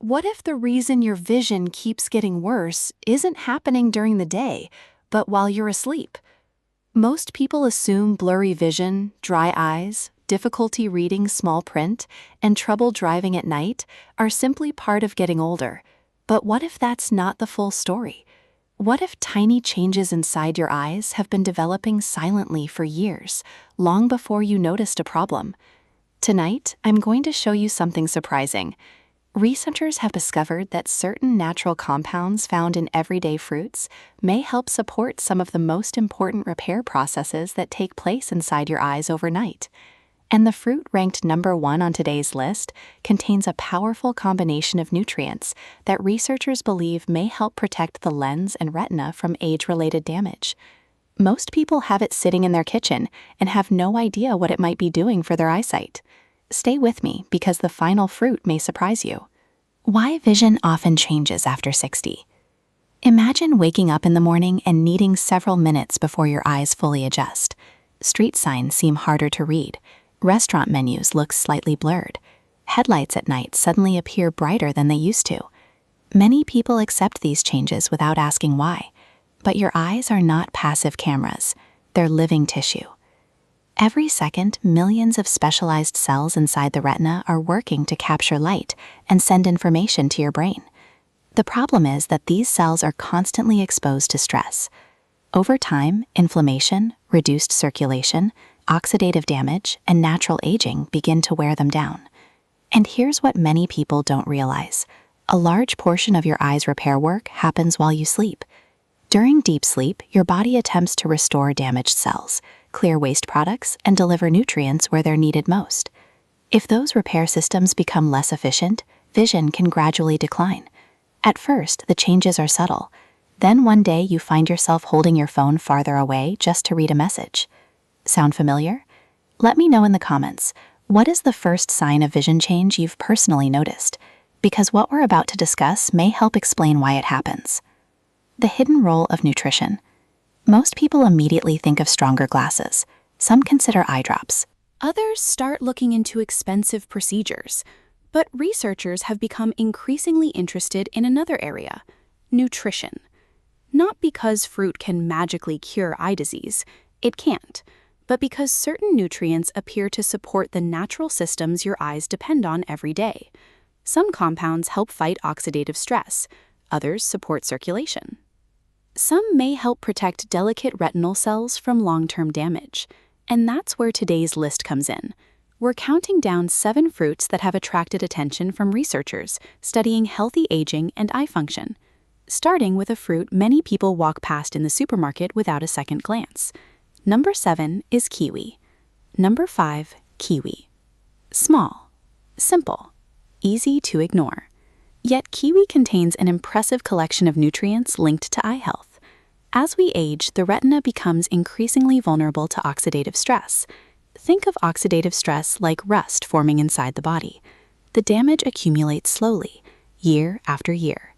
What if the reason your vision keeps getting worse isn't happening during the day, but while you're asleep? Most people assume blurry vision, dry eyes, difficulty reading small print, and trouble driving at night are simply part of getting older. But what if that's not the full story? What if tiny changes inside your eyes have been developing silently for years, long before you noticed a problem? Tonight, I'm going to show you something surprising. Researchers have discovered that certain natural compounds found in everyday fruits may help support some of the most important repair processes that take place inside your eyes overnight. And the fruit ranked #1 on today's list contains a powerful combination of nutrients that researchers believe may help protect the lens and retina from age-related damage. Most people have it sitting in their kitchen and have no idea what it might be doing for their eyesight. Stay with me because the final fruit may surprise you. Why vision often changes after 60. Imagine waking up in the morning and needing several minutes before your eyes fully adjust. Street signs seem harder to read. Restaurant menus look slightly blurred. Headlights at night suddenly appear brighter than they used to. Many people accept these changes without asking why. But your eyes are not passive cameras. They're living tissue. Every second, millions of specialized cells inside the retina are working to capture light and send information to your brain. The problem is that these cells are constantly exposed to stress. Over time, inflammation, reduced circulation, oxidative damage, and natural aging begin to wear them down. And here's what many people don't realize. A large portion of your eye's repair work happens while you sleep. During deep sleep, your body attempts to restore damaged cells, clear waste products, and deliver nutrients where they're needed most. If those repair systems become less efficient, vision can gradually decline. At first, the changes are subtle. Then one day you find yourself holding your phone farther away just to read a message. Sound familiar? Let me know in the comments. What is the first sign of vision change you've personally noticed? Because what we're about to discuss may help explain why it happens. The hidden role of nutrition. Most people immediately think of stronger glasses. Some consider eye drops. Others start looking into expensive procedures. But researchers have become increasingly interested in another area, nutrition. Not because fruit can magically cure eye disease, it can't, but because certain nutrients appear to support the natural systems your eyes depend on every day. Some compounds help fight oxidative stress, others support circulation. Some may help protect delicate retinal cells from long-term damage, and that's where today's list comes in. We're counting down 7 fruits that have attracted attention from researchers studying healthy aging and eye function, starting with a fruit many people walk past in the supermarket without a second glance. Number 7 is kiwi. Number 5, kiwi. Small, simple, easy to ignore. Yet kiwi contains an impressive collection of nutrients linked to eye health. As we age, the retina becomes increasingly vulnerable to oxidative stress. Think of oxidative stress like rust forming inside the body. The damage accumulates slowly, year after year.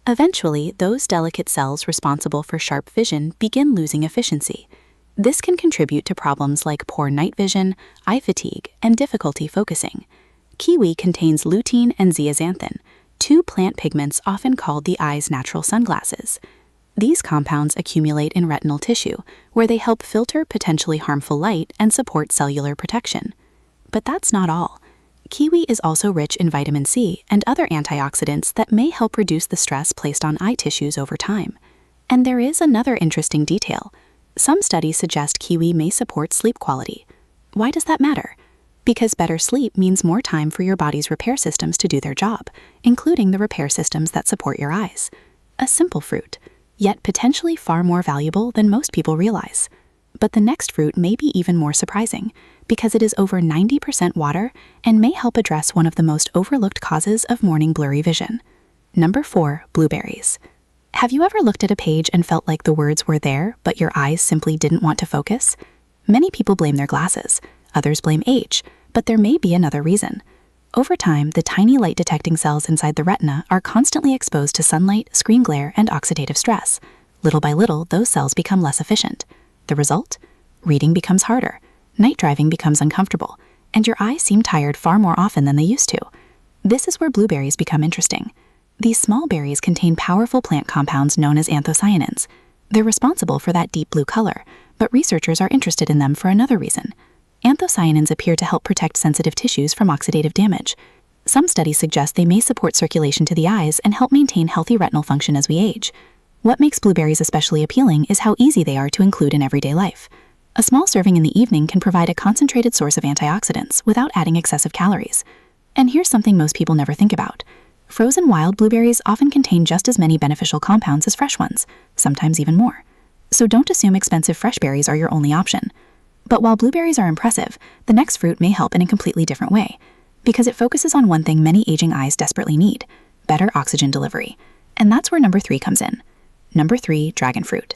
Eventually, those delicate cells responsible for sharp vision begin losing efficiency. This can contribute to problems like poor night vision, eye fatigue, and difficulty focusing. Kiwi contains lutein and zeaxanthin, 2 plant pigments often called the eye's natural sunglasses. These compounds accumulate in retinal tissue, where they help filter potentially harmful light and support cellular protection. But that's not all. Kiwi is also rich in vitamin C and other antioxidants that may help reduce the stress placed on eye tissues over time. And there is another interesting detail. Some studies suggest kiwi may support sleep quality. Why does that matter? Because better sleep means more time for your body's repair systems to do their job, including the repair systems that support your eyes. A simple fruit, yet potentially far more valuable than most people realize. But the next fruit may be even more surprising, because it is over 90% water and may help address one of the most overlooked causes of morning blurry vision. Number 4, blueberries. Have you ever looked at a page and felt like the words were there, but your eyes simply didn't want to focus? Many people blame their glasses, others blame age, but there may be another reason. Over time, the tiny light-detecting cells inside the retina are constantly exposed to sunlight, screen glare, and oxidative stress. Little by little, those cells become less efficient. The result? Reading becomes harder, night driving becomes uncomfortable, and your eyes seem tired far more often than they used to. This is where blueberries become interesting. These small berries contain powerful plant compounds known as anthocyanins. They're responsible for that deep blue color, but researchers are interested in them for another reason. Anthocyanins appear to help protect sensitive tissues from oxidative damage. Some studies suggest they may support circulation to the eyes and help maintain healthy retinal function as we age. What makes blueberries especially appealing is how easy they are to include in everyday life. A small serving in the evening can provide a concentrated source of antioxidants without adding excessive calories. And here's something most people never think about. Frozen wild blueberries often contain just as many beneficial compounds as fresh ones, sometimes even more. So don't assume expensive fresh berries are your only option. But while blueberries are impressive, the next fruit may help in a completely different way, because it focuses on one thing many aging eyes desperately need: better oxygen delivery. And that's where number 3 comes in. Number 3, dragon fruit.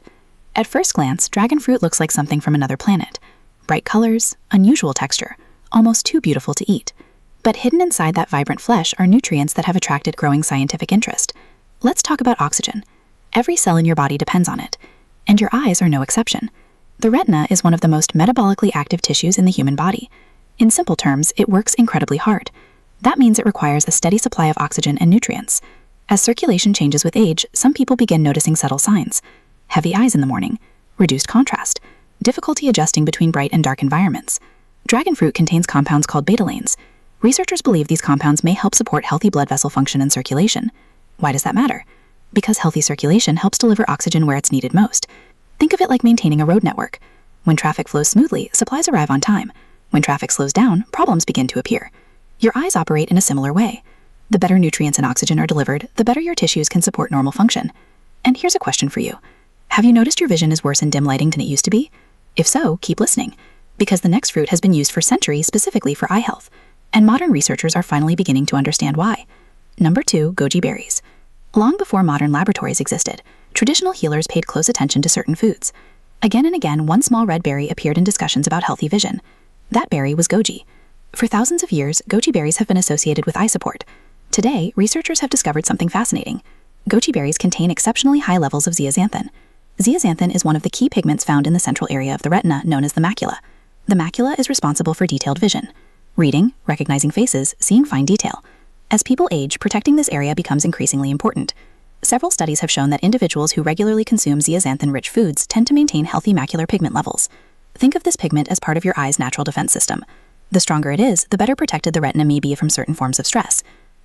At first glance, dragon fruit looks like something from another planet. Bright colors, unusual texture, almost too beautiful to eat. But hidden inside that vibrant flesh are nutrients that have attracted growing scientific interest. Let's talk about oxygen. Every cell in your body depends on it, and your eyes are no exception. The retina is one of the most metabolically active tissues in the human body. In simple terms, it works incredibly hard. That means it requires a steady supply of oxygen and nutrients. As circulation changes with age, some people begin noticing subtle signs: heavy eyes in the morning, reduced contrast, difficulty adjusting between bright and dark environments. Dragon fruit contains compounds called betalains. Researchers believe these compounds may help support healthy blood vessel function and circulation. Why does that matter? Because healthy circulation helps deliver oxygen where it's needed most. Think of it like maintaining a road network. When traffic flows smoothly, supplies arrive on time. When traffic slows down, problems begin to appear. Your eyes operate in a similar way. The better nutrients and oxygen are delivered, the better your tissues can support normal function. And here's a question for you. Have you noticed your vision is worse in dim lighting than it used to be? If so, keep listening, because the next fruit has been used for centuries specifically for eye health, and modern researchers are finally beginning to understand why. Number 2, goji berries. Long before modern laboratories existed, traditional healers paid close attention to certain foods. Again and again, one small red berry appeared in discussions about healthy vision. That berry was goji. For thousands of years, goji berries have been associated with eye support. Today, researchers have discovered something fascinating. Goji berries contain exceptionally high levels of zeaxanthin. Zeaxanthin is one of the key pigments found in the central area of the retina, known as the macula. The macula is responsible for detailed vision: reading, recognizing faces, seeing fine detail. As people age, protecting this area becomes increasingly important. Several studies have shown that individuals who regularly consume zeaxanthin-rich foods tend to maintain healthy macular pigment levels. Think of this pigment as part of your eye's natural defense system. The stronger it is, the better protected the retina may be from certain forms of stress.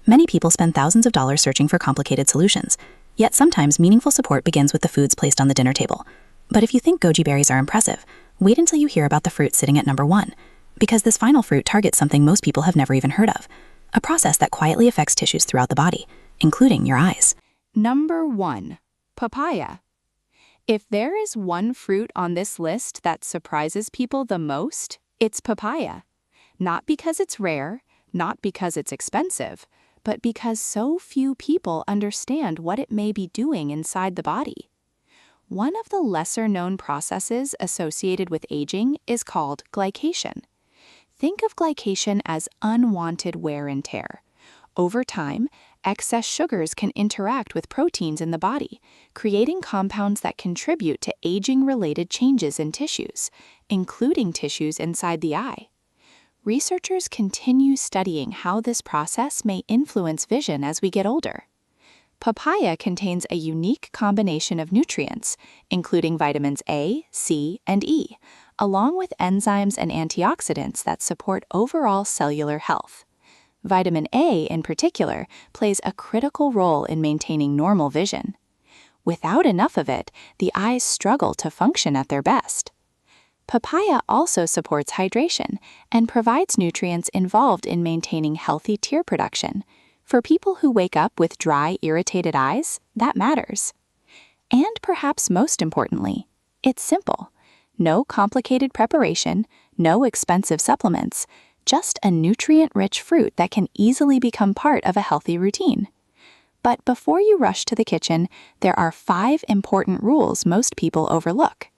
Many people spend thousands of dollars searching for complicated solutions, yet sometimes meaningful support begins with the foods placed on the dinner table. But if you think goji berries are impressive, wait until you hear about the fruit sitting at number 1, because this final fruit targets something most people have never even heard of, a process that quietly affects tissues throughout the body, including your eyes. Number 1, papaya. If there is one fruit on this list that surprises people the most, it's papaya. Not because it's rare, not because it's expensive, but because so few people understand what it may be doing inside the body. One of the lesser-known processes associated with aging is called glycation. Think of glycation as unwanted wear and tear. Over time, excess sugars can interact with proteins in the body, creating compounds that contribute to aging-related changes in tissues, including tissues inside the eye. Researchers continue studying how this process may influence vision as we get older. Papaya contains a unique combination of nutrients, including vitamins A, C, and E, along with enzymes and antioxidants that support overall cellular health. Vitamin A, in particular, plays a critical role in maintaining normal vision. Without enough of it, the eyes struggle to function at their best. Papaya also supports hydration and provides nutrients involved in maintaining healthy tear production. For people who wake up with dry, irritated eyes, that matters. And perhaps most importantly, it's simple. No complicated preparation, no expensive supplements, just a nutrient-rich fruit that can easily become part of a healthy routine. But before you rush to the kitchen, there are 5 important rules most people overlook.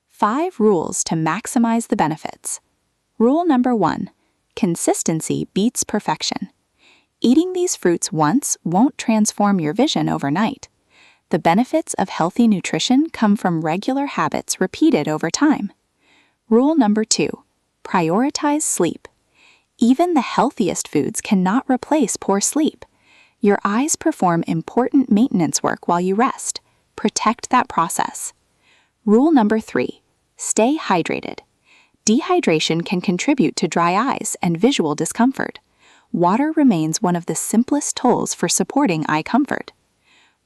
5 rules to maximize the benefits. Rule number 1, consistency beats perfection. Eating these fruits once won't transform your vision overnight. The benefits of healthy nutrition come from regular habits repeated over time. Rule number 2, prioritize sleep. Even the healthiest foods cannot replace poor sleep. Your eyes perform important maintenance work while you rest. Protect that process. Rule number 3. Stay hydrated. Dehydration can contribute to dry eyes and visual discomfort. Water remains one of the simplest tools for supporting eye comfort.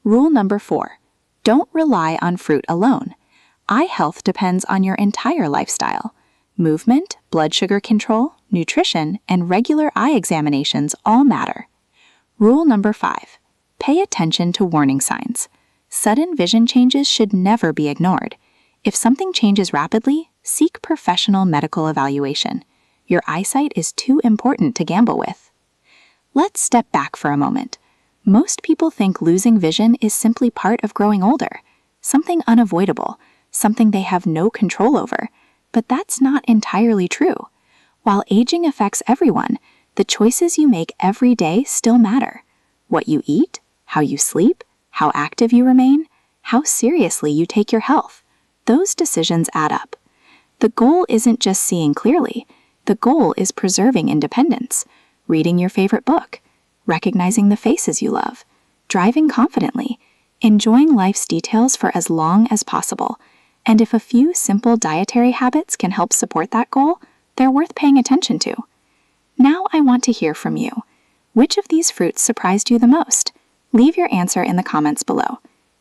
Rule number 4. Don't rely on fruit alone. Eye health depends on your entire lifestyle. Movement, blood sugar control, nutrition, and regular eye examinations all matter. Rule number 5. Pay attention to warning signs. Sudden vision changes should never be ignored. If something changes rapidly, seek professional medical evaluation. Your eyesight is too important to gamble with. Let's step back for a moment. Most people think losing vision is simply part of growing older, something unavoidable, something they have no control over. But that's not entirely true. While aging affects everyone, the choices you make every day still matter. What you eat, how you sleep, how active you remain, how seriously you take your health. Those decisions add up. The goal isn't just seeing clearly. The goal is preserving independence, reading your favorite book, recognizing the faces you love, driving confidently, enjoying life's details for as long as possible. And if a few simple dietary habits can help support that goal, they're worth paying attention to. Now I want to hear from you. Which of these fruits surprised you the most? Leave your answer in the comments below.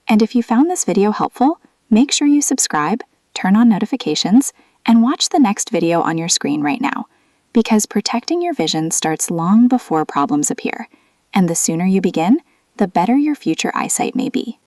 And if you found this video helpful, make sure you subscribe, turn on notifications, and watch the next video on your screen right now. Because protecting your vision starts long before problems appear. And the sooner you begin, the better your future eyesight may be.